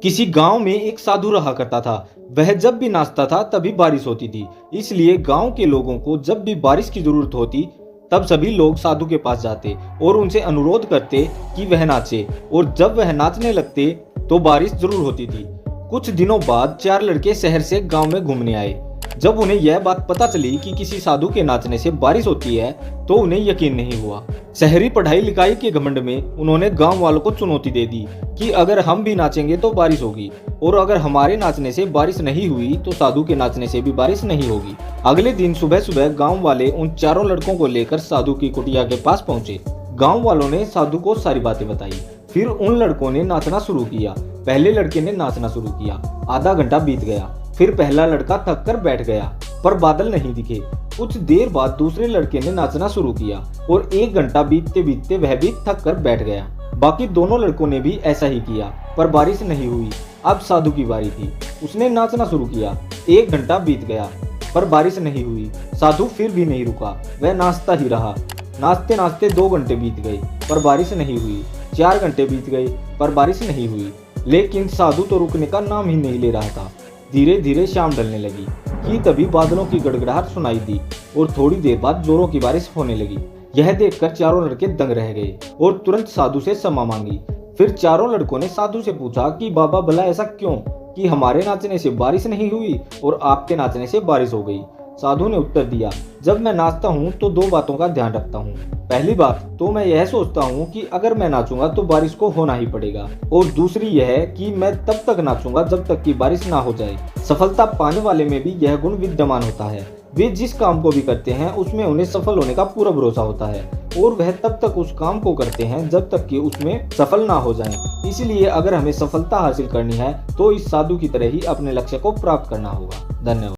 किसी गांव में एक साधु रहा करता था। वह जब भी नाचता था तभी बारिश होती थी। इसलिए गांव के लोगों को जब भी बारिश की जरूरत होती तब सभी लोग साधु के पास जाते और उनसे अनुरोध करते कि वह नाचे, और जब वह नाचने लगते तो बारिश जरूर होती थी। कुछ दिनों बाद 4 लड़के शहर से गांव में घूमने आए। जब उन्हें यह बात पता चली कि किसी साधु के नाचने से बारिश होती है तो उन्हें यकीन नहीं हुआ। शहरी पढ़ाई लिखाई के घमंड में उन्होंने गांव वालों को चुनौती दे दी कि अगर हम भी नाचेंगे तो बारिश होगी, और अगर हमारे नाचने से बारिश नहीं हुई तो साधु के नाचने से भी बारिश नहीं होगी। अगले दिन सुबह सुबह गांव वाले उन चारों लड़कों को लेकर साधु की कुटिया के पास पहुंचे। गांव वालों ने साधु को सारी बातें बताई। फिर उन लड़कों ने नाचना शुरू किया। पहले लड़के ने नाचना शुरू किया। आधा घंटा बीत गया। फिर पहला लड़का थक कर बैठ गया, पर बादल नहीं दिखे। कुछ देर बाद दूसरे लड़के ने नाचना शुरू किया और 1 घंटा बीतते बीतते वह भी थक कर बैठ गया। बाकी दोनों लड़कों ने भी ऐसा ही किया, पर बारिश नहीं हुई। अब साधु की बारी थी। उसने नाचना शुरू किया। 1 घंटा बीत गया, पर बारिश नहीं हुई। साधु फिर भी नहीं रुका, वह नाचता ही रहा। नाचते नाचते 2 घंटे बीत गए, पर बारिश नहीं हुई। 4 घंटे बीत गए, पर बारिश नहीं हुई। लेकिन साधु तो रुकने का नाम ही नहीं ले रहा था। धीरे धीरे शाम ढलने लगी कि तभी बादलों की गड़गड़ाहट सुनाई दी और थोड़ी देर बाद जोरों की बारिश होने लगी। यह देखकर चारों लड़के दंग रह गए और तुरंत साधु से क्षमा मांगी। फिर चारों लड़कों ने साधु से पूछा कि बाबा भला ऐसा क्यों कि हमारे नाचने से बारिश नहीं हुई और आपके नाचने से बारिश हो गई। साधु ने उत्तर दिया, जब मैं नाचता हूँ तो 2 बातों का ध्यान रखता हूँ। पहली बात तो मैं यह सोचता हूँ कि अगर मैं नाचूंगा तो बारिश को होना ही पड़ेगा, और दूसरी यह कि मैं तब तक नाचूंगा जब तक कि बारिश ना हो जाए। सफलता पाने वाले में भी यह गुण विद्यमान होता है। वे जिस काम को भी करते हैं उसमें उन्हें सफल होने का पूरा भरोसा होता है, और वह तब तक उस काम को करते हैं जब तक कि उसमें सफल ना हो जाएं। इसलिए अगर हमें सफलता हासिल करनी है तो इस साधु की तरह ही अपने लक्ष्य को प्राप्त करना होगा। धन्यवाद।